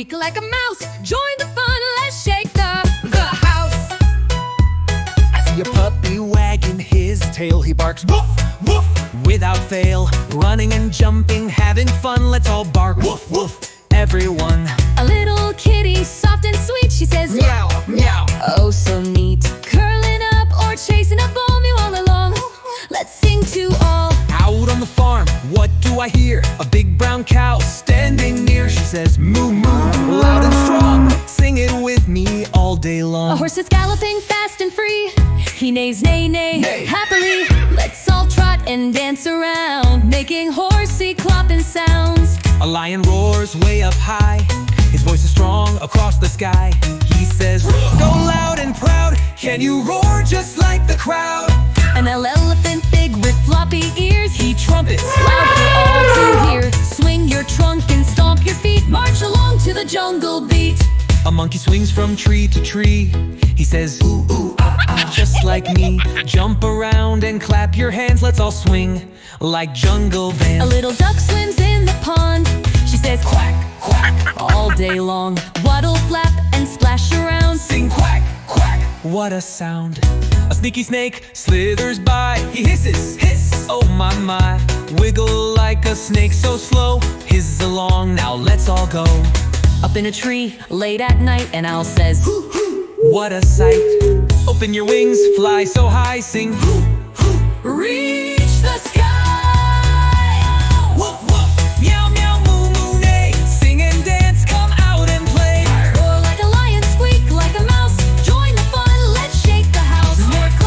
squeak like a mouse. Join the fun, let's shake the house. I see a puppy wagging his tail. He barks woof, woof, without fail. Running and jumping, having fun. Let's all bark woof, woof, everyone. A little kitty, soft and sweet, she says Meow, meow. oh so neat. Curling up or chasing a ball, mew all along. Let's sing to all. Out on the farm, what do I hear? A big brown cow standing near. She says moo, moo, loud and strong. Sing it with me all day long. A horse is galloping fast and free. He neighs, neigh, neigh, Neigh. happily. Let's all trot and dance around, making horsey clopping sounds. A lion roars way up high. His voice is strong across the sky. He says, so loud and proud, can you roar just like the crowd? An elephant big with floppy ears, He trumpets loud for all to hear. Swing your trunk and stomp your feet, march along to the jungle beat. A monkey swings from tree to tree. He says, ooh, ooh, ah, ah, just like me. Jump around and clap your hands. Let's all swing like jungle A bands. little duck swims in the pond. She says quack, Quack, all day long. Waddle, flap, and splash around. sing quack, quack. What a sound. A sneaky snake slithers by. He hisses, hiss, oh my, my. Wiggle like a snake so slow. Hiss along, now let's all go. Up in a tree, late at night, an owl says What a sight. Open your wings, fly so high, sing hoo, hoo. reach the sky.